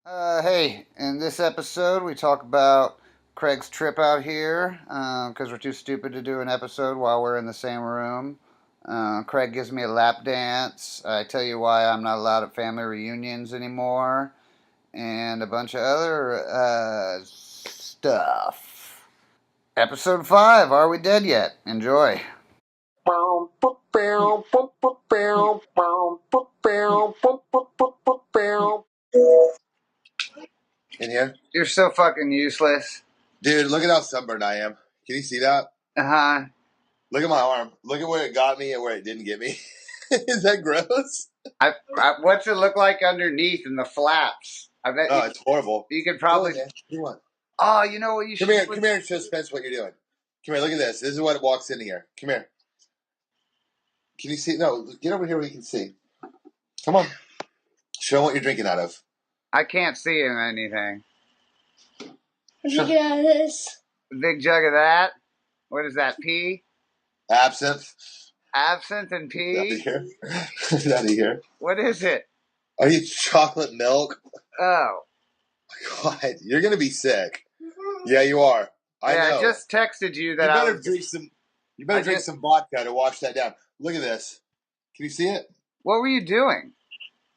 Hey, in this episode, we talk about Craig's trip out here because we're too stupid to do an episode while we're in the same room. Craig gives me a lap dance. I tell you why I'm not allowed at family reunions anymore, and a bunch of other stuff. Episode 5, Are We Dead Yet? Enjoy. In here? You're so fucking useless. Dude, look at how sunburned I am. Can you see that? Uh huh. Look at my arm. Look at where it got me and where it didn't get me. Is that gross? What's it look like underneath in the flaps? I bet Oh, it's horrible. you could probably. What do you want? Oh, you know what you should. Come here and show Spence what you're doing. Come here, look at this. This is what it walks in here. Come here. Can you see? No, get over here where you can see. Come on. Show him what you're drinking out of. I can't see in anything. I'm drinking out of this. A big jug of that. What is that? Pee? Absinthe. Absinthe and Out of pee? here. Out of here. What is it? Are you chocolate milk? Oh. God, you're gonna be sick. Yeah, you are. I know. I just texted you that You better drink some. You better drink some vodka to wash that down. Look at this. Can you see it? What were you doing?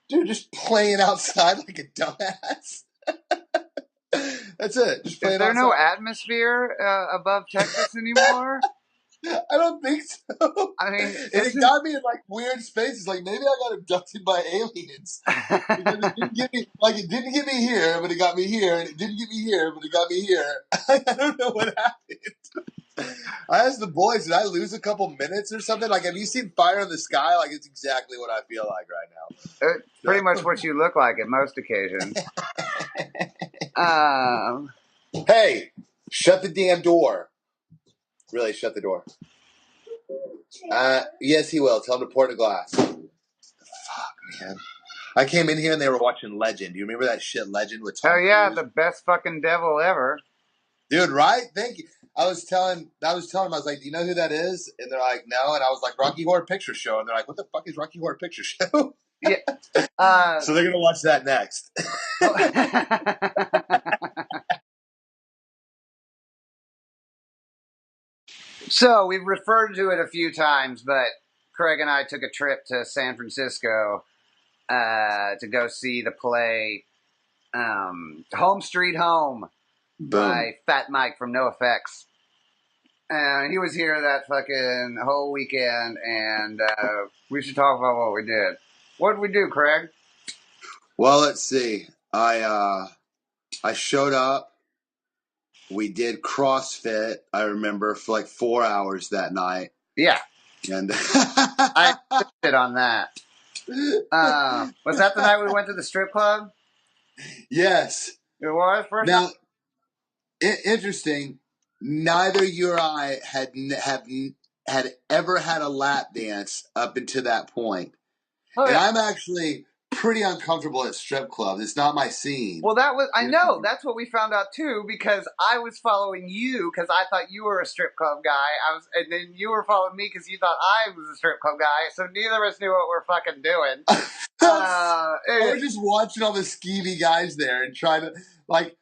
Dude, just playing outside like a dumbass. That's it. Just playing Is there outside. no atmosphere above Texas anymore? I don't think so. I mean, and it got me in like weird spaces. Like maybe I got abducted by aliens. Because it didn't get me here, but it got me here, and it didn't get me here, but it got me here. I don't know what happened. I asked the boys, did I lose a couple minutes or something? Like, have you seen Fire in the Sky? Like, it's exactly what I feel like right now. It's pretty much what you look like at most occasions. Hey, shut the damn door. Really, shut the door. Yes, he will. Tell him to pour in a glass. Fuck, man. I came in here and they were watching Legend. Do you remember that shit, Legend with Tom Cruise? Yeah, the best fucking devil ever. Dude, right? Thank you. I was telling them, I was like, do you know who that is? And they're like, no. And I was like, Rocky Horror Picture Show. And they're like, what the fuck is Rocky Horror Picture Show? Yeah. So they're going to watch that next. So we've referred to it a few times, but Craig and I took a trip to San Francisco to go see the play Home Street Home by Fat Mike from NoFX. And he was here that fucking whole weekend, and we should talk about what we did. What did we do, Craig? Well, let's see. I showed up. We did CrossFit, I remember, for like 4 hours that night. Yeah. And I insisted on that. Was that the night we went to the strip club? Yes. It was? Now, interesting, neither you or I had ever had a lap dance up until that point. Oh, and I'm actually pretty uncomfortable at strip clubs. It's not my scene. Well, I know. That's what we found out, too, because I was following you because I thought you were a strip club guy. And then you were following me because you thought I was a strip club guy. So neither of us knew what we're fucking doing. I was just watching all the skeevy guys there and trying to, like,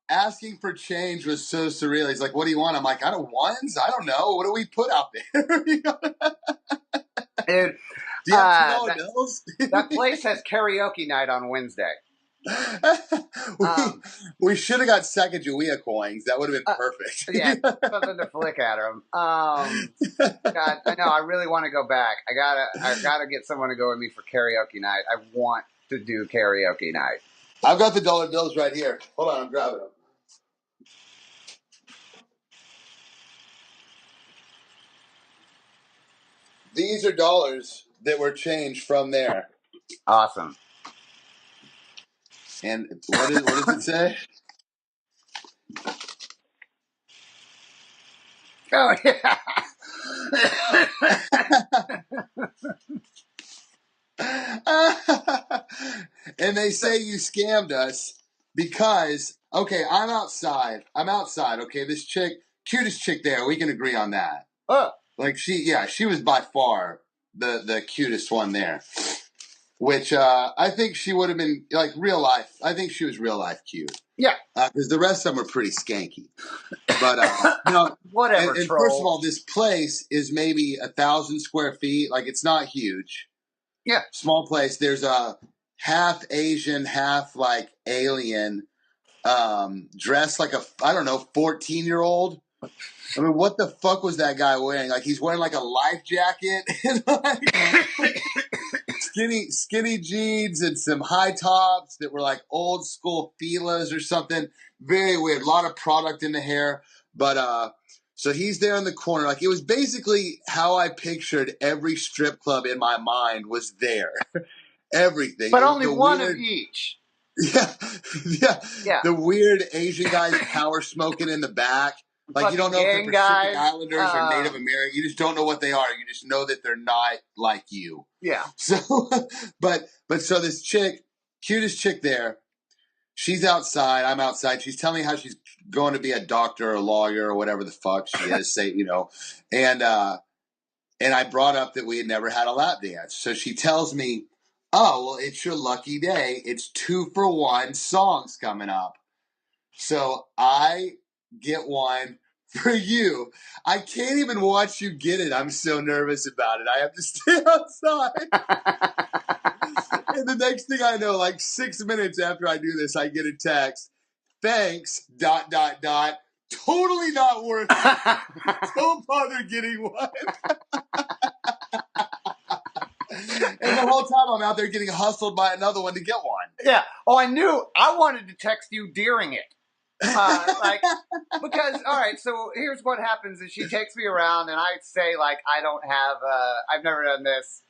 asking for change was so surreal. He's like, what do you want? I'm like, I don't ones? I don't know. What do we put out there? Dude. Do you have $2 bills? That place has karaoke night on Wednesday. We should have got Sacagawea coins. That would have been perfect. Yeah, something to flick at them. God, I know. I really want to go back. I gotta get someone to go with me for karaoke night. I want to do karaoke night. I've got the dollar bills right here. Hold on, I'm grabbing them. These are dollars that were changed from there. Awesome. And what does it say? Oh, yeah. And they say you scammed us because, okay, I'm outside. Okay, this chick, cutest chick there. We can agree on that. Like she was by far the cutest one there. which I think she would have been like real life. I think she was real life cute. Yeah. Because the rest of them are pretty skanky. But whatever. And first of all, this place is maybe 1,000 square feet. Like it's not huge. Yeah. Small place. There's a half Asian, half like alien, dressed like a 14-year-old. I mean, what the fuck was that guy wearing? Like he's wearing like a life jacket and like skinny jeans and some high tops that were like old school Fila's or something. Very weird. A lot of product in the hair. But so he's there in the corner. Like it was basically how I pictured every strip club in my mind was there. Everything. But only one of each. Yeah. The weird Asian guys power smoking in the back. Like you don't know if they're Pacific Islanders or Native American. You just don't know what they are. You just know that they're not like you. Yeah. So, but so this chick, cutest chick there, she's outside. I'm outside. She's telling me how she's going to be a doctor or a lawyer or whatever the fuck she is. And I brought up that we had never had a lap dance. So she tells me, "Oh, well, it's your lucky day. It's 2-for-1 songs coming up." So I get one for you. I can't even watch you get it. I'm so nervous about it. I have to stay outside. And the next thing I know, like 6 minutes after I do this, I get a text. Thanks, ... Totally not worth it. Don't bother getting one. And the whole time I'm out there getting hustled by another one to get one. Yeah. Oh, I knew. I wanted to text you during it. Because, all right, so here's what happens is she takes me around and I say, like, I don't have, I've never done this.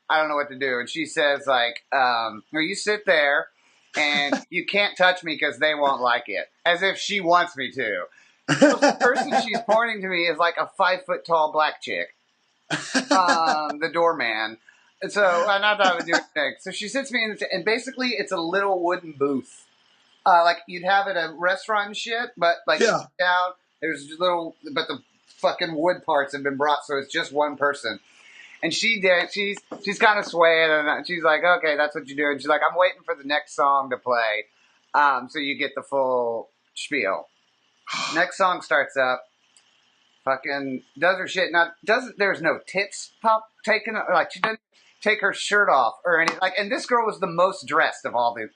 I don't know what to do. And she says, like, well, you sit there and you can't touch me because they won't like it. As if she wants me to. So the person she's pointing to me is like a 5-foot tall black chick. The doorman. And so, and I thought I would do anything. So she sits me in, and basically it's a little wooden booth. Like you'd have at a restaurant and shit, but like down, there's just little, but the fucking wood parts have been brought, so it's just one person. And she's kind of swaying, and she's like, okay, that's what you do. And she's like, I'm waiting for the next song to play, so you get the full spiel. Next song starts up, fucking does her shit. Now, there's no tits pop taken, like she doesn't take her shirt off or anything. Like, and this girl was the most dressed of all the.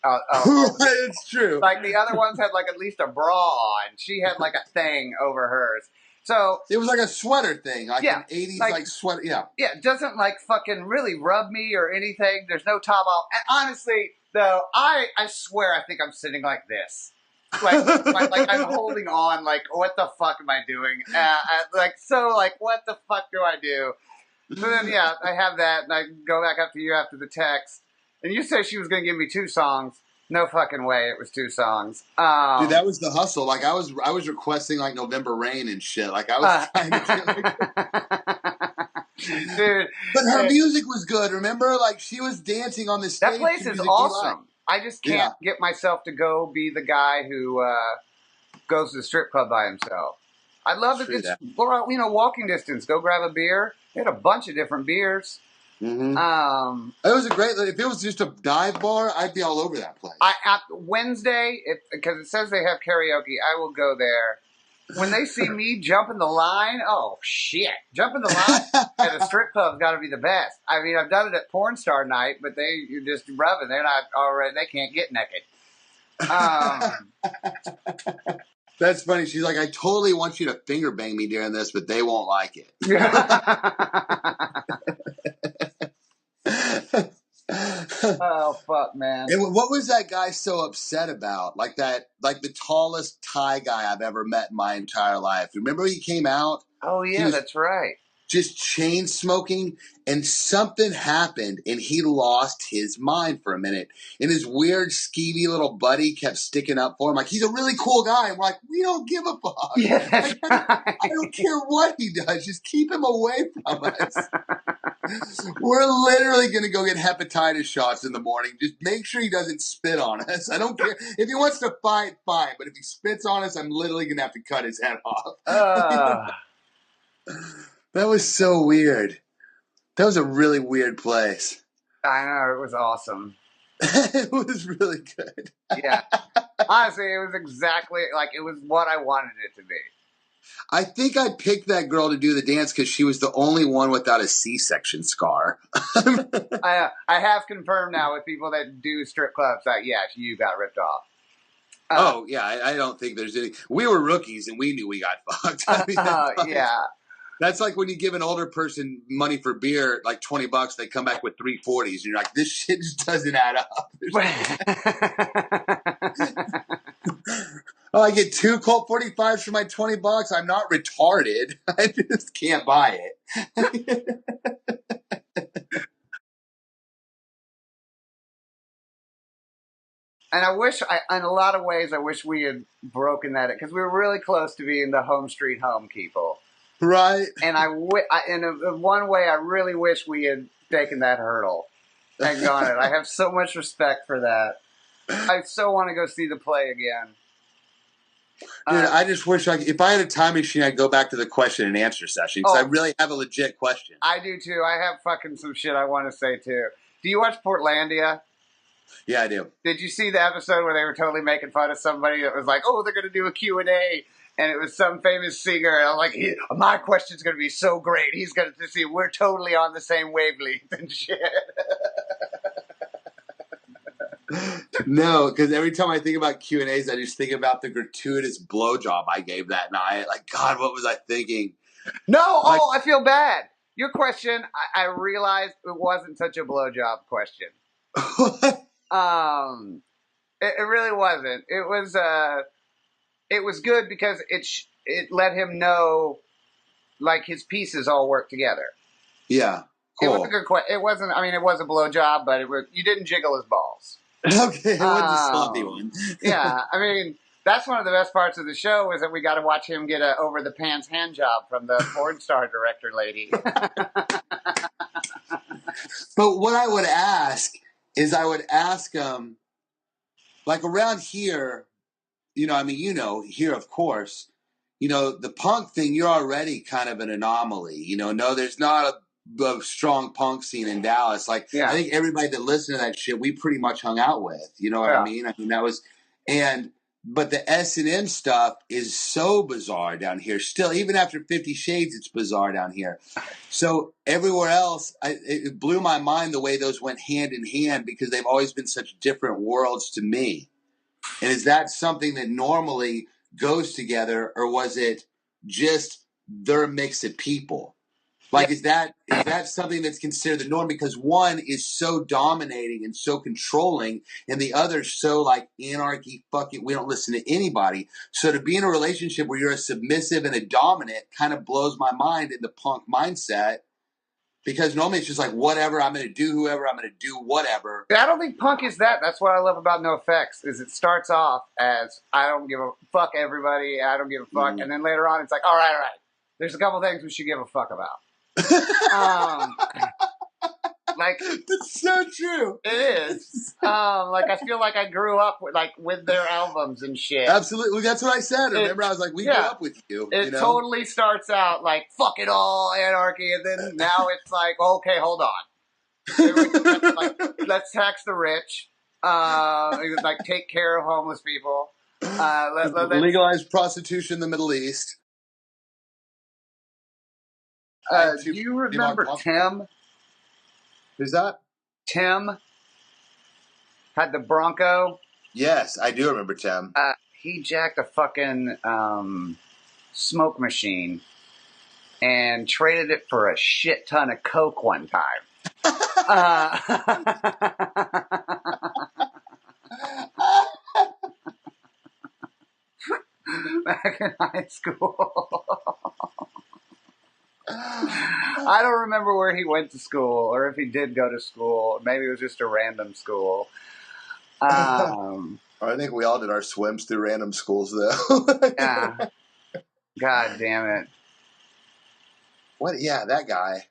It's true. Like the other ones had like at least a bra on. She had like a thing over hers. So it was like a sweater thing, like an 80s like sweater. Yeah. Yeah, it doesn't like fucking really rub me or anything. There's no top off. And honestly, though, I swear I think I'm sitting like this. Like I'm holding on. Like, what the fuck am I doing? What the fuck do I do? So then, yeah, I have that, and I go back up to you after the text, and you said she was going to give me 2 songs. No fucking way, it was 2 songs. Dude, that was the hustle. Like I was requesting like November Rain and shit. Like I was trying to get dude. But her music was good. Remember, like she was dancing on the stage. That place is awesome. I just can't get myself to go be the guy who goes to the strip club by himself. I'd love to get, walking distance. Go grab a beer. They had a bunch of different beers. Mm-hmm. It was a great. If it was just a dive bar, I'd be all over that place. Wednesday, because it says they have karaoke, I will go there. When they see me jumping the line, oh shit! Jumping the line at a strip club's got to be the best. I mean, I've done it at porn star night, but you're just rubbing. They're not already. They can't get naked. That's funny. She's like, I totally want you to finger bang me during this, but they won't like it. Oh fuck, man! And what was that guy so upset about? Like the tallest Thai guy I've ever met in my entire life. Remember he came out? Oh yeah, that's right. Just chain smoking, and something happened, and he lost his mind for a minute. And his weird, skeevy little buddy kept sticking up for him. Like, he's a really cool guy. And we're like, we don't give a fuck. Yeah, that's right. I don't care what he does. Just keep him away from us. We're literally going to go get hepatitis shots in the morning. Just make sure he doesn't spit on us. I don't care. If he wants to fight, fine. But if he spits on us, I'm literally going to have to cut his head off. That was so weird. That was a really weird place. I know, it was awesome. It was really good. Yeah. Honestly, it was exactly like it was what I wanted it to be. I think I picked that girl to do the dance because she was the only one without a C-section scar. I have confirmed now with people that do strip clubs that, yeah, you got ripped off. Oh, yeah, I don't think there's any. We were rookies and we knew we got fucked. I mean, yeah. That's like when you give an older person money for beer, like $20, they come back with 340s, and you're like, this shit just doesn't add up. Oh, I get 2 Colt 45s for my $20. I'm not retarded. I just can't buy it. And I wish, in a lot of ways, I wish we had broken that because we were really close to being the home street home people. Right. And in one way, I really wish we had taken that hurdle and gone it. I have so much respect for that. I so want to go see the play again. Dude, I just wish if I had a time machine, I'd go back to the question and answer session because I really have a legit question. I do too. I have fucking some shit I want to say too. Do you watch Portlandia? Yeah, I do. Did you see the episode where they were totally making fun of somebody that was like, oh, they're going to do a Q&A, and it was some famous singer, and I'm like, my question's going to be so great. He's going to see we're totally on the same wavelength and shit. No, because every time I think about Q&As, I just think about the gratuitous blowjob I gave that night. Like, God, what was I thinking? No, I feel bad. Your question, I realized it wasn't such a blowjob question. It really wasn't. It was good because it let him know, like, his pieces all work together. Yeah, cool. It was a good question. It wasn't. I mean, it was a blowjob, but you didn't jiggle his balls. Okay, it was a sloppy one. Yeah, I mean, that's one of the best parts of the show is that we got to watch him get a over the pants hand job from the porn star director lady. But what I would ask is, him, like around here, here of course, the punk thing, you're already kind of an anomaly. No, there's not a strong punk scene in Dallas. Like, I think everybody that listened to that shit, we pretty much hung out with. You know what I mean? I mean, but the S&M stuff is so bizarre down here. Still, even after 50 Shades, it's bizarre down here. So everywhere else, it blew my mind the way those went hand in hand because they've always been such different worlds to me. And is that something that normally goes together, or was it just their mix of people? Like, is that something that's considered the norm? Because one is so dominating and so controlling, and the other's so like anarchy, fuck it, we don't listen to anybody. So to be in a relationship where you're a submissive and a dominant kind of blows my mind in the punk mindset. Because normally it's just like, whatever, I'm going to do whoever, I'm going to do whatever. I don't think punk is that. That's what I love about NoFX, is it starts off as, I don't give a fuck everybody, I don't give a fuck, and then later on it's like, all right, there's a couple things we should give a fuck about. Like, that's so true. It is. Like, I feel like I grew up with their albums and shit. Absolutely. That's what I said. Remember, I was like, we grew up with you. It totally starts out like, fuck it all, anarchy, and then now it's like, okay, hold on. Like, let's tax the rich. Like, take care of homeless people. Legalize prostitution in the Middle East. Do you remember Tim? Who's that? Tim had the Bronco. Yes, I do remember Tim. He jacked a fucking smoke machine and traded it for a shit ton of coke one time. Back in high school. I don't remember where he went to school or if he did go to school. Maybe it was just a random school. I think we all did our swims through random schools, though. Yeah. God damn it. What? Yeah, that guy.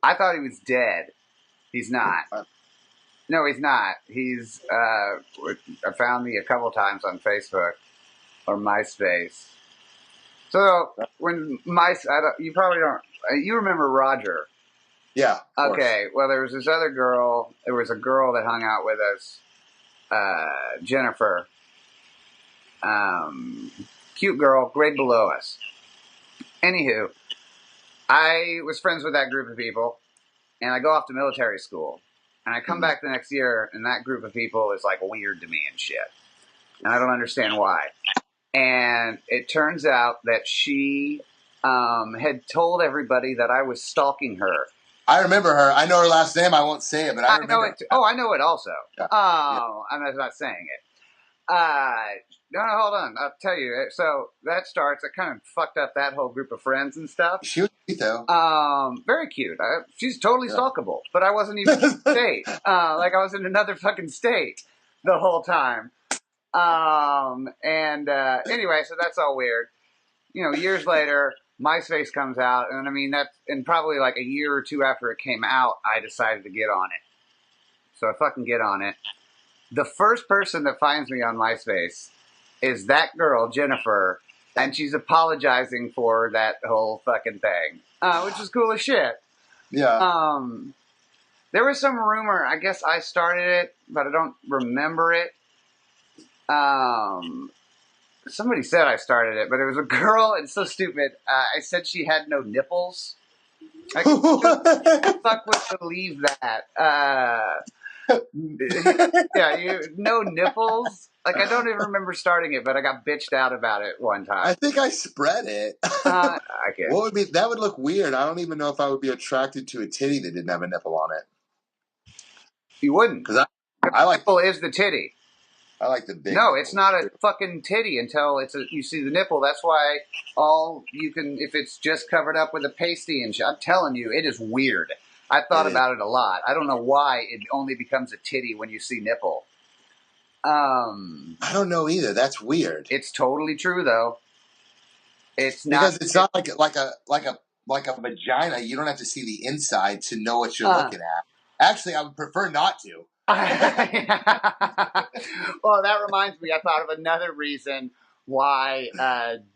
I thought he was dead. He's not. No, he's not. He's, I found me a couple times on Facebook or MySpace. So when you probably don't. You remember Roger? Yeah, of course. Okay, well, there was this other girl. There was a girl that hung out with us, Jennifer. Cute girl, grade below us. Anywho, I was friends with that group of people, and I go off to military school. And I come back the next year, and that group of people is like weird to me and shit. And I don't understand why. And it turns out that she had told everybody that I was stalking her. I remember her. I know her last name. I won't say it, but I remember. Know it. Oh, I know it also. Yeah. I'm not saying it. No, hold on. I'll tell you. So that starts. It kind of fucked up that whole group of friends and stuff. She was cute though. Very cute. She's totally stalkable. But I wasn't even in the state. Like I was in another fucking state the whole time. Anyway, so that's all weird. You know, years later, MySpace comes out, and I mean and probably like a year or two after it came out, I decided to get on it. So I fucking get on it. The first person that finds me on MySpace is that girl, Jennifer, and she's apologizing for that whole fucking thing, which is cool as shit. Yeah. There was some rumor, I guess I started it, but I don't remember it. Somebody said I started it, but it was a girl. It's so stupid. I said she had no nipples. I fuck would believe that. No nipples. Like I don't even remember starting it, but I got bitched out about it one time. I think I spread it. I guess. What would be that? Would look weird. I don't even know if I would be attracted to a titty that didn't have a nipple on it. You wouldn't, because I like nipple is the titty. I like the big. No, it's not a fucking titty until you see the nipple. That's why if it's just covered up with a pasty and shit. I'm telling you, it is weird. I thought about it a lot. I don't know why it only becomes a titty when you see nipple. I don't know either. That's weird. It's totally true though. It's not because it's not like a vagina. You don't have to see the inside to know what you're looking at. Actually, I would prefer not to. Well, that reminds me. I thought of another reason why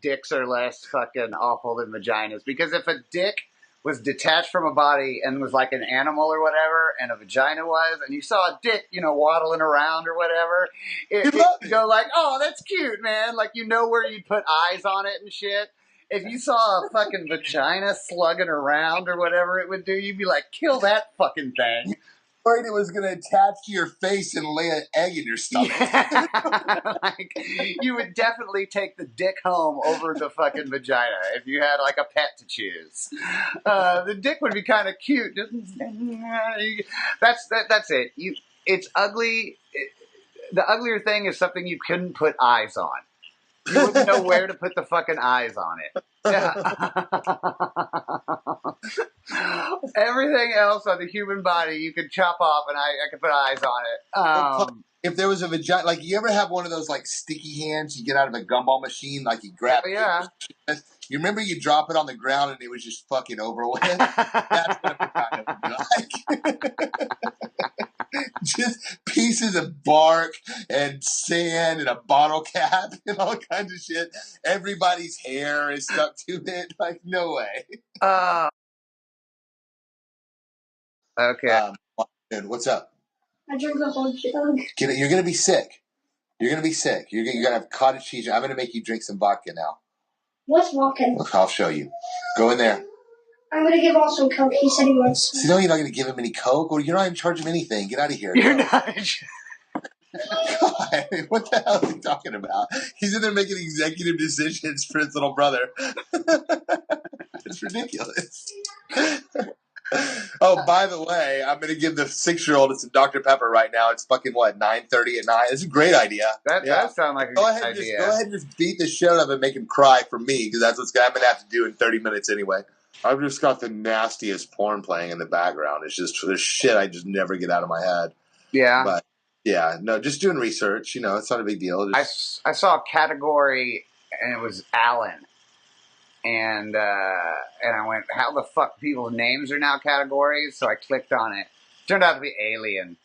dicks are less fucking awful than vaginas. Because if a dick was detached from a body and was like an animal or whatever, and a vagina was, and you saw a dick, waddling around or whatever, you'd go like, "Oh, that's cute, man!" Like where you'd put eyes on it and shit. If you saw a fucking vagina slugging around or whatever it would do, you'd be like, "Kill that fucking thing." Worried it was going to attach to your face and lay an egg in your stomach. Yeah. Like, you would definitely take the dick home over the fucking vagina if you had like a pet to choose. The dick would be kind of cute. That's it. It's ugly. The uglier thing is something you couldn't put eyes on. You wouldn't know where to put the fucking eyes on it. Everything else on the human body you could chop off and I could put eyes on it. If there was a vagina, like you ever have one of those like sticky hands you get out of a gumball machine, like you grab it. Yeah. You remember you drop it on the ground and it was just fucking over with? That's what a vagina would be like. Just pieces of bark and sand and a bottle cap and all kinds of shit. Everybody's hair is stuck to it. Like, no way. Okay. Dude, what's up? I drink a whole jug. You're going to be sick. You're going to be sick. You're going to have cottage cheese. I'm going to make you drink some vodka now. What's vodka? Look, I'll show you. Go in there. I'm going to give also Coke. He said he wants. So, no, you're not going to give him any Coke? Or you're not in charge of anything. Get out of here. You're not. God, what the hell is he talking about? He's in there making executive decisions for his little brother. It's ridiculous. Oh, by the way, I'm going to give the 6-year-old some Dr. Pepper right now. It's fucking, 9:30 at night? It's a great idea. That does sound like a good idea. Go ahead and just beat the shit out of him and make him cry for me, because that's what I'm going to have to do in 30 minutes anyway. I've just got the nastiest porn playing in the background. It's just, there's shit I just never get out of my head. Yeah. But, yeah, no, just doing research. It's not a big deal. I saw a category, and it was Alan. And I went, how the fuck people's names are now categories? So I clicked on it. Turned out to be Alien.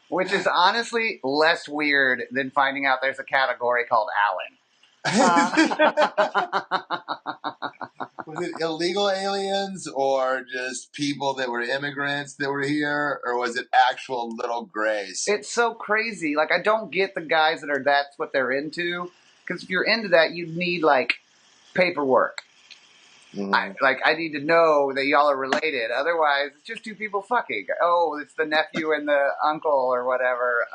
Which is honestly less weird than finding out there's a category called Alan. Was it illegal aliens or just people that were immigrants that were here, or was it actual little grays? It's so crazy. Like, I don't get the guys that are that's what they're into. Because if you're into that, you'd need like paperwork. I need to know that y'all are related. Otherwise, it's just two people fucking. Oh, it's the nephew and the uncle or whatever.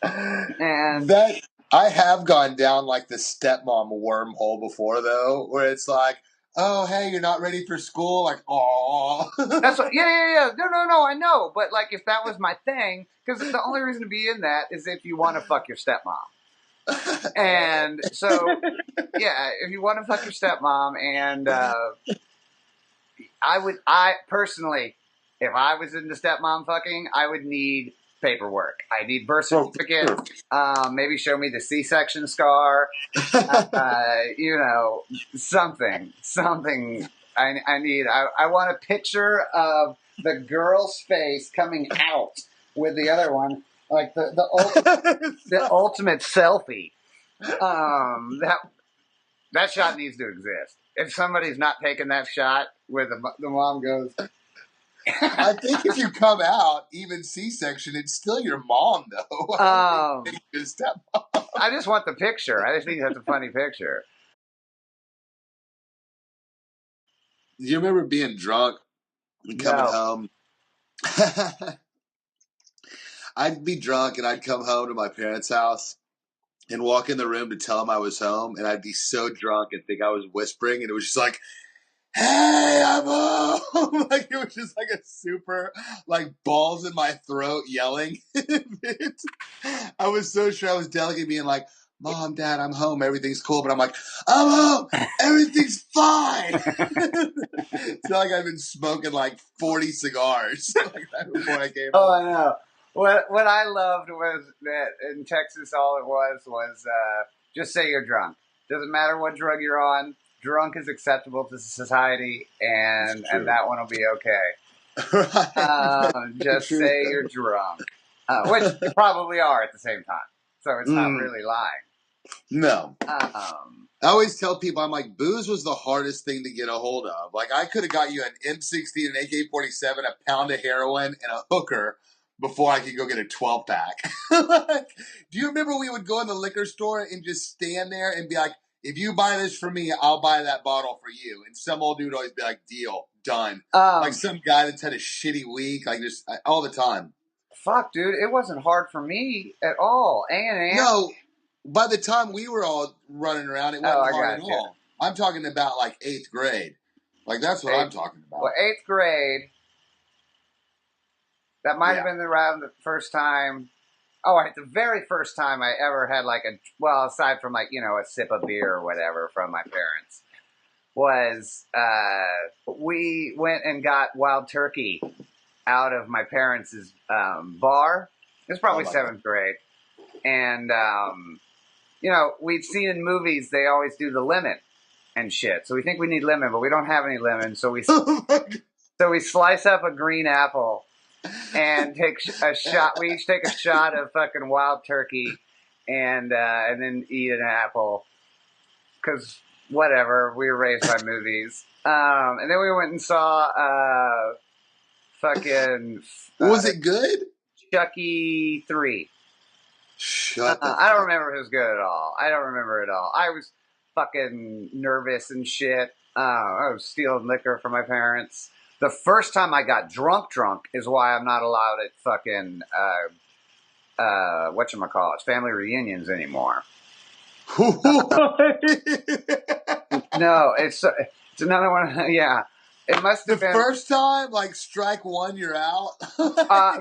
And that I have gone down like the stepmom wormhole before, though, where it's like, oh, hey, you're not ready for school? Like, oh. that's what, yeah. No, I know. But like, if that was my thing, because the only reason to be in that is if you want to fuck your stepmom. And so, yeah, if you want to fuck your stepmom, and I personally, if I was into stepmom fucking, I would need paperwork. I need birth certificate. Maybe show me the C-section scar. You know, something. I need. I want a picture of the girl's face coming out with the other one, like the ultimate selfie. That shot needs to exist. If somebody's not taking that shot, where the mom goes. I think if you come out, even C-section, it's still your mom, though. I just want the picture. I just think that's a funny picture. Do you remember being drunk and coming home? I'd be drunk and I'd come home to my parents' house and walk in the room to tell them I was home, and I'd be so drunk and think I was whispering, and it was just like, hey, I'm home. Like, it was just like a super, like, balls in my throat yelling. I was so sure I was delicate being like, Mom, Dad, I'm home. Everything's cool. But I'm like, I'm home. Everything's fine. It's not like I've been smoking like 40 cigars like that before I came home. Oh, I know. What I loved was that in Texas, all it was just say you're drunk. Doesn't matter what drug you're on. Drunk is acceptable to society, and that one will be okay. Right. Just say you're drunk, which you probably are at the same time. So it's not really lying. No. I always tell people, I'm like, booze was the hardest thing to get a hold of. Like, I could have got you an M60, an AK-47, a pound of heroin, and a hooker before I could go get a 12-pack. Like, do you remember we would go in the liquor store and just stand there and be like, if you buy this for me, I'll buy that bottle for you. And some old dude would always be like, deal, done. Like some guy that's had a shitty week, like just all the time. Fuck, dude, it wasn't hard for me at all. No, by the time we were all running around, it wasn't hard at all. I'm talking about like 8th grade. Like, that's what I'm talking about. Well, 8th grade, that might have been around the first time. Oh, the very first time I ever had like aside from like, you know, a sip of beer or whatever from my parents, was we went and got wild turkey out of my parents' bar. It was probably 7th grade. And, you know, we'd seen in movies, they always do the lemon and shit. So we think we need lemon, but we don't have any lemon. So we slice up a green apple and take a shot. We each take a shot of fucking wild turkey and then eat an apple. Because whatever, we were raised by movies. And then we went and saw fucking... was it good? Chucky 3. Shut up. I don't remember if it was good at all. I don't remember at all. I was fucking nervous and shit. I was stealing liquor from my parents. The first time I got drunk is why I'm not allowed at fucking whatchamacallit, family reunions anymore. No, it's another one. Yeah, it must have been the first time. Like, strike one, you're out.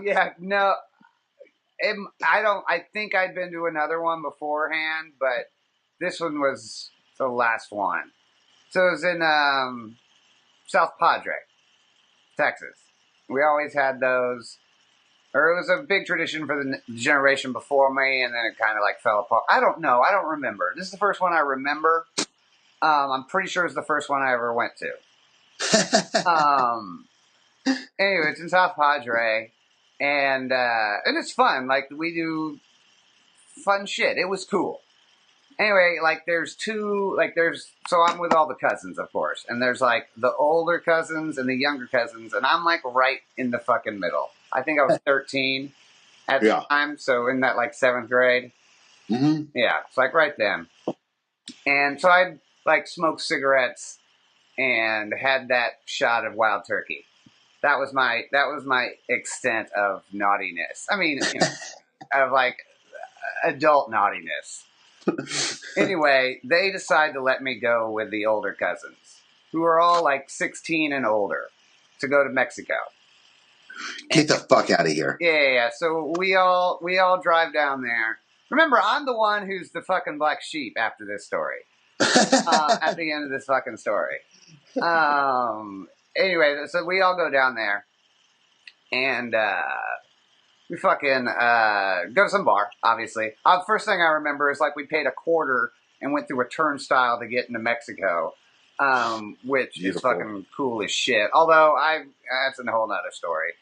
Yeah, no. I think I'd been to another one beforehand, but this one was the last one. So it was in South Padre, Texas. We always had those. Or it was a big tradition for the generation before me, and then it kind of like fell apart. I don't know. I don't remember. This is the first one I remember. I'm pretty sure it's the first one I ever went to. Anyway, it's in South Padre. And it's fun. Like, we do fun shit. It was cool. Anyway, like there's two, like so I'm with all the cousins, of course, and there's like the older cousins and the younger cousins, and I'm like right in the fucking middle. I think I was 13 at the time, so in that like 7th grade. Mm-hmm. Yeah, it's like right then. And so I'd like smoked cigarettes and had that shot of wild turkey. That was my extent of naughtiness. I mean, you know, of like adult naughtiness. Anyway, they decide to let me go with the older cousins, who are all like 16 and older, to go to Mexico. Get the fuck out of here. Yeah. So we all drive down there. Remember, I'm the one who's the fucking black sheep after this story. At the end of this fucking story. Anyway, so we all go down there, and we fucking go to some bar, obviously. First thing I remember is like we paid $0.25 and went through a turnstile to get into Mexico, which Beautiful. is fucking cool as shit. Although that's a whole nother story.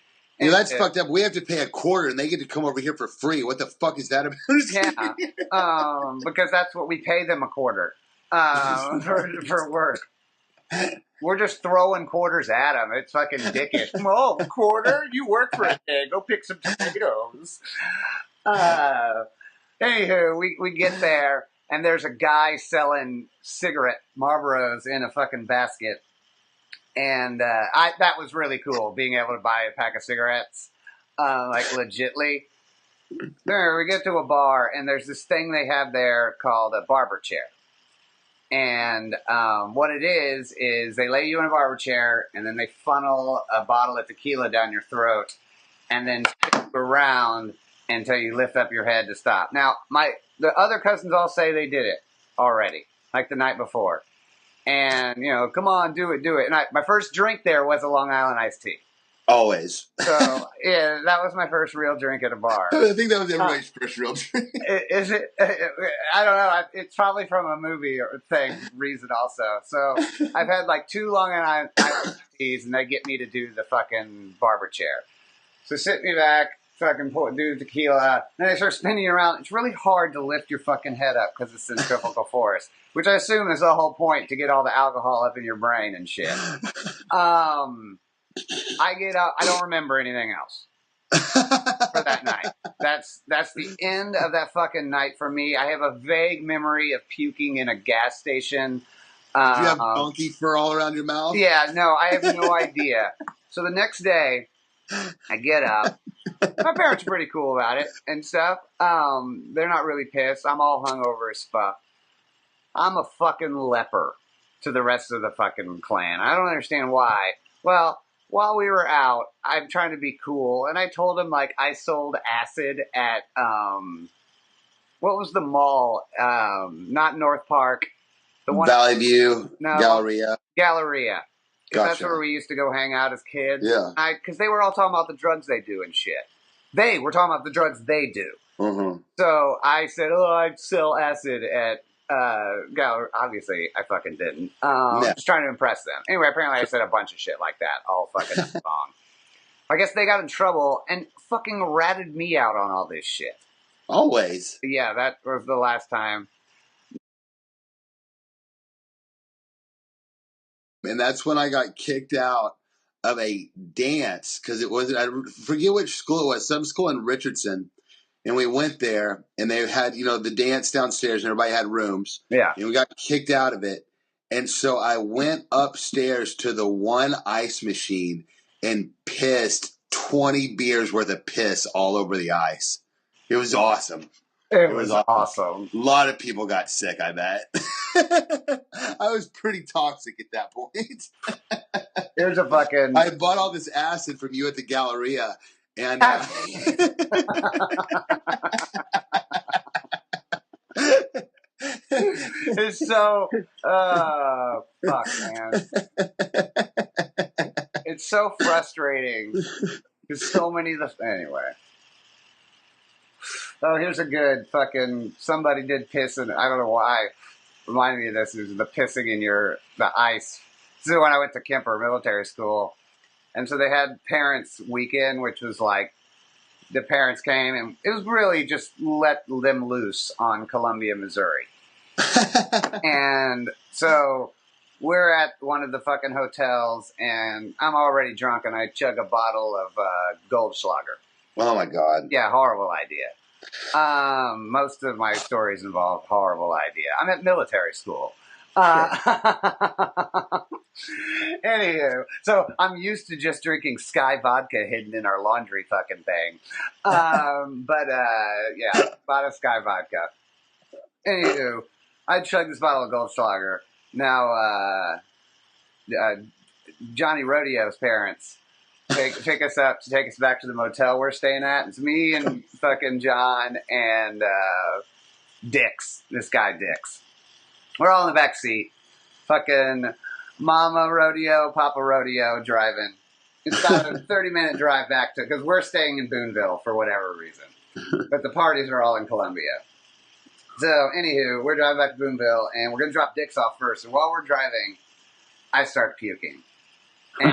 Yeah, that's fucked up. We have to pay $0.25 and they get to come over here for free. What the fuck is that about? Yeah, because that's what we pay them $0.25 for work. We're just throwing quarters at them. It's fucking dickish. Oh, $0.25? You work for a day. Go pick some tomatoes. Anywho, we get there, and there's a guy selling cigarette Marlboros in a fucking basket. And that was really cool, being able to buy a pack of cigarettes, like legitly. There, we get to a bar, and there's this thing they have there called a barber chair. And what it is they lay you in a barber chair, and then they funnel a bottle of tequila down your throat, and then spin you around until you lift up your head to stop. Now, the other cousins all say they did it already, like the night before. And, you know, come on, do it. And my first drink there was a Long Island iced tea. Always. So, yeah, that was my first real drink at a bar. I think that was everybody's first real drink. Is it? I don't know. It's probably from a movie or reason also. So, I've had like 2 Long Island iced teas, and they get me to do the fucking barber chair. So, sit me back, fucking do the tequila, and they start spinning you around. It's really hard to lift your fucking head up because it's in tropical forest, which I assume is the whole point, to get all the alcohol up in your brain and shit. I get up. I don't remember anything else for that night. That's the end of that fucking night for me. I have a vague memory of puking in a gas station. Did you have donkey fur all around your mouth? Yeah, no, I have no idea. So the next day, I get up. My parents are pretty cool about it and stuff. They're not really pissed. I'm all hungover as fuck. I'm a fucking leper to the rest of the fucking clan. I don't understand why. Well, while we were out, I'm trying to be cool, and I told him, like, I sold acid at, what was the mall? Not North Park. The one Valley View, no, Galleria. Galleria. Because Gotcha. that's where we used to go hang out as kids. Yeah. Because they were all talking about the drugs they do and shit. They were talking about the drugs they do. Mm-hmm. So I said, I'd sell acid at Galleria. Obviously, I fucking didn't. Just trying to impress them. Anyway, apparently I said a bunch of shit like that all fucking wrong. I guess they got in trouble and fucking ratted me out on all this shit. Always. Yeah, that was the last time. And that's when I got kicked out of a dance, because it wasn't, I forget which school it was, some school in Richardson. And we went there, and they had, the dance downstairs, and everybody had rooms. Yeah. And we got kicked out of it. And so I went upstairs to the one ice machine and pissed 20 beers worth of piss all over the ice. It was awesome. It was awesome. A lot of people got sick, I bet. I was pretty toxic at that point. Here's a fucking... I bought all this acid from you at the Galleria, and... It's so... fuck, man. It's so frustrating. There's so many... Anyway. Oh, here's a good fucking... Somebody did piss, and I don't know why. Reminded me of this. It was the pissing in the ice. This is when I went to Kemper Military School. And so they had parents' weekend, which was like, the parents came, and it was really just let them loose on Columbia, Missouri. And so we're at one of the fucking hotels, and I'm already drunk, and I chug a bottle of Goldschlager. Oh my god. Yeah, horrible idea. Most of my stories involve horrible idea. I'm at military school. Anywho, so I'm used to just drinking Sky vodka hidden in our laundry fucking thing. Yeah, bought a Sky vodka. Anywho, I chugged this bottle of Goldschlager. Now, Johnny Rodeo's parents pick us up to take us back to the motel we're staying at. It's me and fucking John and Dix, this guy Dix. We're all in the back seat. Fucking Mama Rodeo, Papa Rodeo driving. It's about a 30-minute drive back to, because we're staying in Boonville for whatever reason. But the parties are all in Columbia. So, anywho, we're driving back to Boonville, and we're going to drop Dix off first. And while we're driving, I start puking. And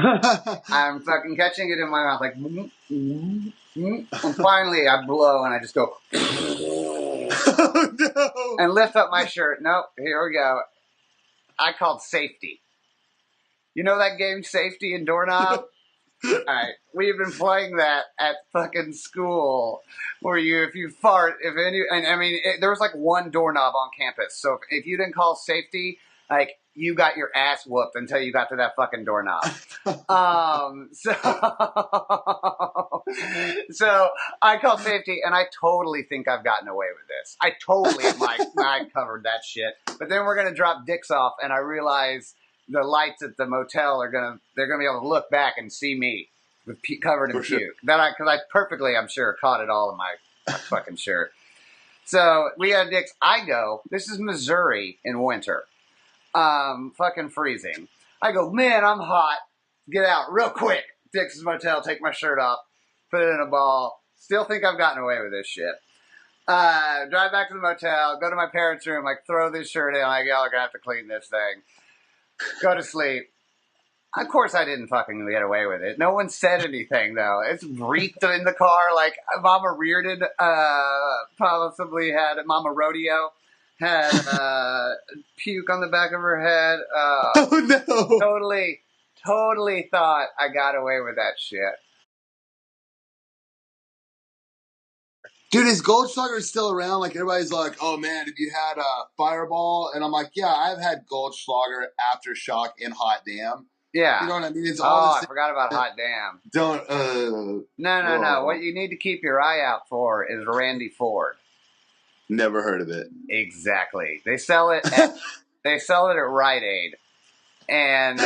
I'm fucking catching it in my mouth, like, and finally I blow, and I just go, Oh no! and lift up my shirt. Nope, here we go. I called safety. You know that game, Safety and Doorknob? Alright, we've been playing that at fucking school, where if you fart, there was like one doorknob on campus, so if you didn't call safety, like, you got your ass whooped until you got to that fucking doorknob. So I called safety, and I totally think I've gotten away with this. I totally am like, I covered that shit. But then we're going to drop Dix off, and I realize the lights at the motel they're going to be able to look back and see me with covered in puke. Because I perfectly, I'm sure, caught it all in my fucking shirt. So we got Dix. This is Missouri in winter. Fucking freezing. I go, man, I'm hot. Get out real quick. Dix's motel, take my shirt off, put it in a ball. Still think I've gotten away with this shit. Drive back to the motel, go to my parents' room, like, throw this shirt in, like, y'all are gonna have to clean this thing. Go to sleep. Of course I didn't fucking get away with it. No one said anything, though. It's reeked in the car, like, Mama Reardon, possibly had Mama Rodeo. Had puke on the back of her head. Oh no! Totally thought I got away with that shit. Dude, is Goldschlager still around? Like, everybody's like, oh man, have you had a Fireball? And I'm like, yeah, I've had Goldschlager, Aftershock, and Hot Damn. Yeah. You know what I mean? It's all the same. I forgot about Hot Damn. No. What you need to keep your eye out for is Randy Ford. Never heard of it. Exactly. They sell it at Rite Aid, and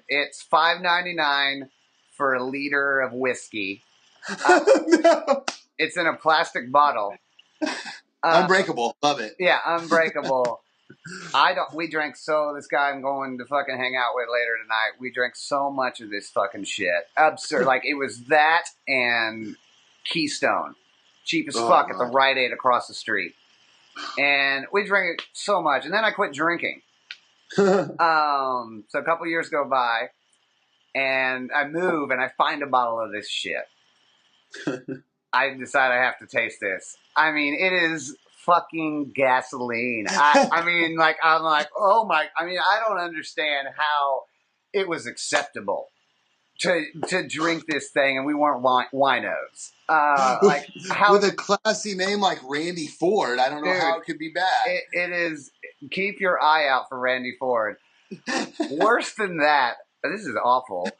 it's $5.99 for a liter of whiskey. No. It's in a plastic bottle. Unbreakable. Love it. Yeah, Unbreakable. This guy I'm going to fucking hang out with later tonight, we drank so much of this fucking shit. Absurd. Like, it was that and Keystone. Cheap as fuck at the Rite Aid across the street. And we drank it so much. And then I quit drinking. So a couple years go by, and I move, and I find a bottle of this shit. I decide I have to taste this. I mean, it is fucking gasoline. I'm like, oh my, I don't understand how it was acceptable to drink this thing, and we weren't winos. With a classy name like Randy Ford, I don't know how it could be bad. It is. Keep your eye out for Randy Ford. Worse than that, this is awful.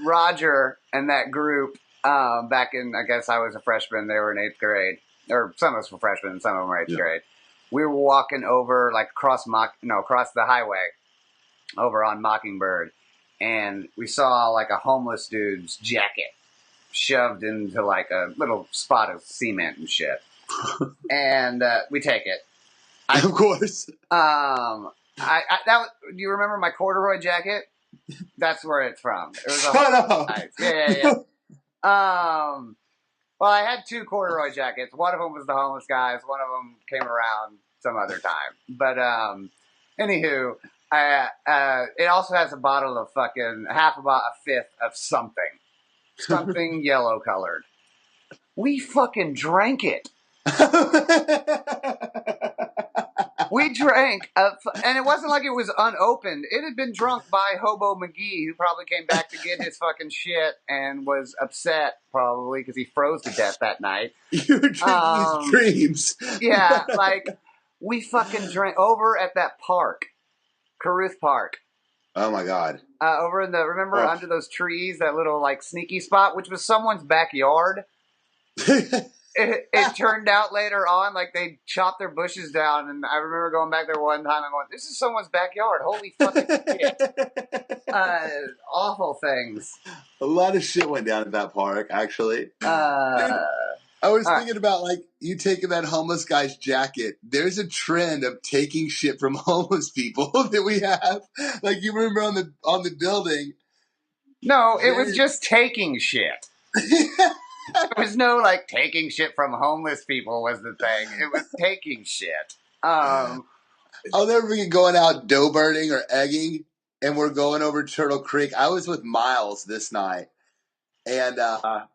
Roger and that group, back in, I guess I was a freshman, they were in 8th grade. Or some of us were freshmen and some of them were 8th grade. We were walking over, like, across the highway over on Mockingbird, and we saw, like, a homeless dude's jacket shoved into, like, a little spot of cement and shit. And we take it. Of course. Do you remember my corduroy jacket? That's where it's from. It was Shut up. Nice. Yeah. Well, I had 2 corduroy jackets. One of them was the homeless guys. One of them came around some other time. But anywho, it also has a bottle of fucking a fifth of something yellow colored. We fucking drank it. We drank, and it wasn't like it was unopened. It had been drunk by Hobo McGee, who probably came back to get his fucking shit and was upset, probably, because he froze to death that night. You were drinking his dreams. Yeah, like, we fucking drank over at that park, Caruth Park. Oh, my God. Over in the, remember, under those trees, that little, like, sneaky spot, which was someone's backyard? It turned out later on, like, they chopped their bushes down, and I remember going back there one time and going, this is someone's backyard. Holy fucking shit. Awful things. A lot of shit went down at that park, actually. I was thinking about, like, you taking that homeless guy's jacket. There's a trend of taking shit from homeless people that we have. Like, you remember on the building. No, it was just taking shit. There was no, like, taking shit from homeless people was the thing. It was taking shit. I'll never forget going out dough birding or egging, and we're going over Turtle Creek. I was with Miles this night, and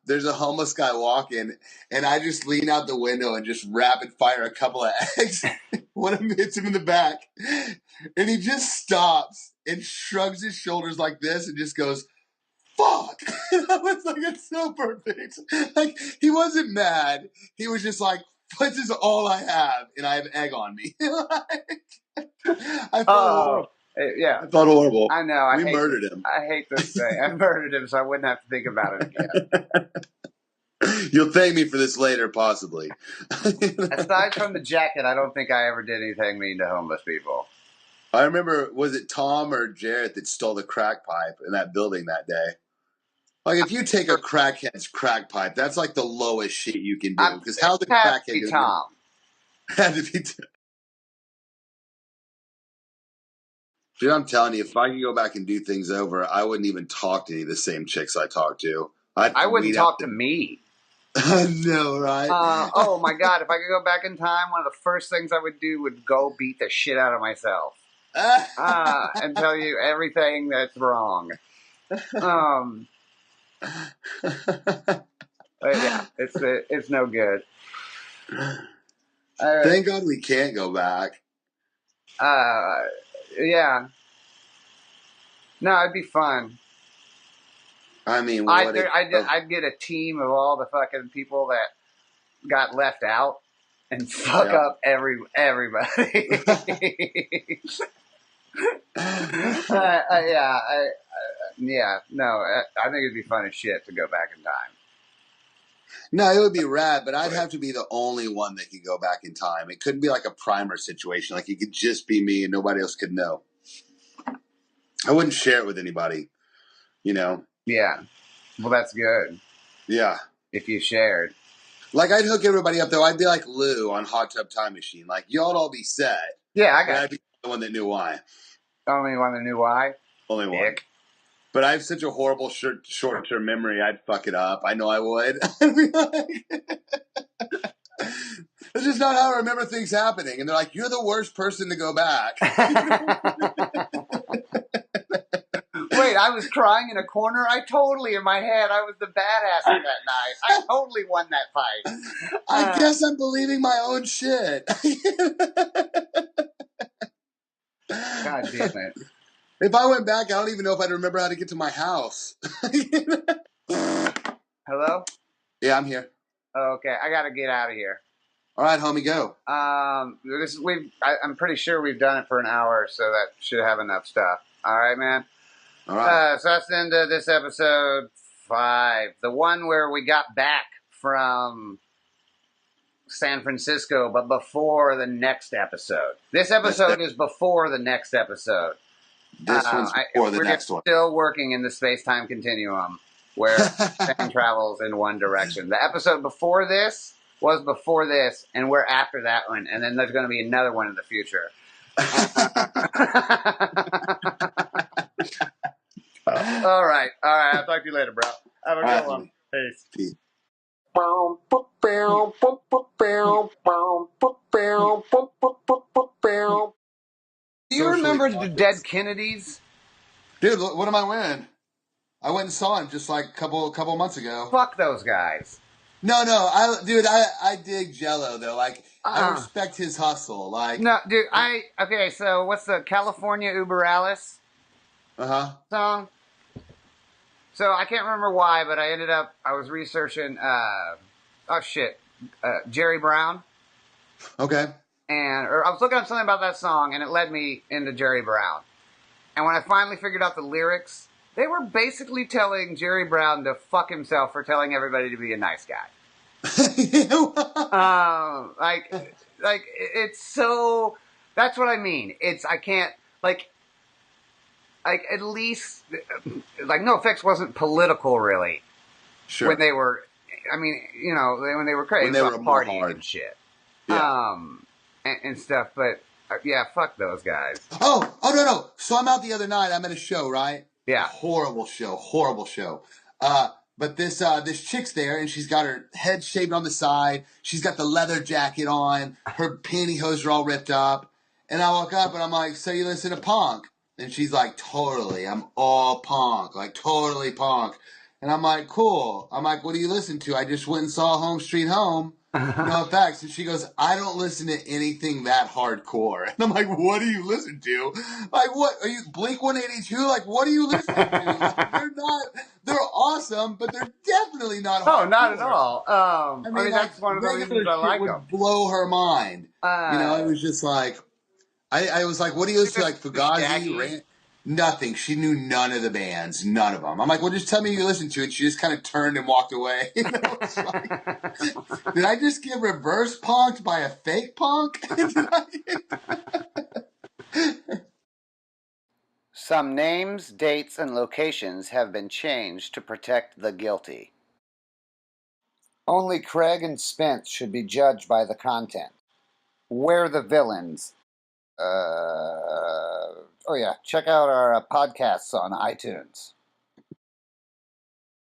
there's a homeless guy walking, and I just lean out the window and just rapid fire a couple of eggs. One of them hits him in the back, and he just stops and shrugs his shoulders like this and just goes, fuck. And I was like, it's so perfect. Like, he wasn't mad. He was just like, this is all I have, and I have egg on me. I felt horrible. Yeah. I felt horrible. I know. We murdered him. I hate this thing. I murdered him so I wouldn't have to think about it again. You'll thank me for this later, possibly. Aside from the jacket, I don't think I ever did anything mean to homeless people. I remember, was it Tom or Jarrett that stole the crack pipe in that building that day? Like, if you take a crackhead's crack pipe, that's like the lowest shit you can do. Because how the crackhead is Tom. Had to be Tom. Dude, I'm telling you, if I could go back and do things over, I wouldn't even talk to any of the same chicks I talked to. I wouldn't talk to me. I know, right? Oh my God, if I could go back in time, one of the first things I would do would go beat the shit out of myself. And tell you everything that's wrong. But yeah, it's no good. Thank God we can't go back. Yeah. No, it'd be fun. I mean, I'd get a team of all the fucking people that got left out and fuck up everybody. I think it'd be fun as shit to go back in time. No, it would be rad, but I'd have to be the only one that could go back in time. It couldn't be like a primer situation. Like, it could just be me and nobody else could know. I wouldn't share it with anybody, you know? Yeah. Well, that's good. Yeah. If you shared. Like, I'd hook everybody up, though. I'd be like Lou on Hot Tub Time Machine. Like, y'all'd all be set. Yeah, I got I'd be the one that knew why. Only one that knew why? Only one. Nick. But I have such a horrible short-term memory, I'd fuck it up. I know I would. I'd be like... That's just not how I remember things happening. And they're like, you're the worst person to go back. Wait, I was crying in a corner? In my head, I was the badass that night. I totally won that fight. I guess I'm believing my own shit. God damn it. If I went back, I don't even know if I'd remember how to get to my house. Hello? Yeah, I'm here. Oh, okay, I gotta get out of here. All right, homie, go. I'm pretty sure we've done it for an hour, so that should have enough stuff. All right, man? All right. So that's the end of this episode 5. The one where we got back from San Francisco, but before the next episode. This episode is before the next episode. This one's before the next one. We're still working in the space-time continuum where time travels in one direction. The episode before this was before this, and we're after that one, and then there's going to be another one in the future. All right. I'll talk to you later, bro. Have a good one. Peace. Do you remember the dead Kennedys? Dude, what am I wearing? I went and saw him just like a couple months ago. Fuck those guys. No, no, I dig Jello though. Like, I respect his hustle. Like, No, dude. Okay. So what's the California Uber Alice uh huh. song? So I can't remember why, but I was researching. Oh shit, Jerry Brown, Okay. or I was looking up something about that song, and it led me into Jerry Brown. And when I finally figured out the lyrics, they were basically telling Jerry Brown to fuck himself for telling everybody to be a nice guy. Like, it's so. That's what I mean. I can't like at least like No Effects wasn't political really when Sure. they were. I mean, when they were crazy, When it they was were about more partying and hard. shit, Yeah. and stuff. But yeah, fuck those guys. Oh no no. So I'm out the other night. I'm at a show, right? Yeah. Horrible show. Horrible show. But this chick's there, and she's got her head shaved on the side. She's got the leather jacket on. Her pantyhose are all ripped up. And I walk up, and I'm like, "So you listen to punk?" And she's like, "Totally. I'm all punk. Like totally punk." And I'm like, "Cool." I'm like, "What do you listen to?" I just went and saw Home Street Home. No effects. And she goes, "I don't listen to anything that hardcore." And I'm like, "What do you listen to? Like, what are you, Blink 182? Like, what are you listening to? Like, they're awesome, but they're definitely not Oh, not at hardcore." all. I I mean, mean, like, that's one of the regular reasons I shit like them. would blow her mind. It was just like, I was like, "What do you listen to?" Like, The Fugazi, Shaggy. Nothing. She knew none of the bands, none of them. I'm like, "Well, just tell me you listen to it." She just kind of turned and walked away. It's like, did I just get reverse punked by a fake punk? Some names, dates, and locations have been changed to protect the guilty. Only Craig and Spence should be judged by the content. We're the villains. Oh yeah, check out our podcasts on iTunes.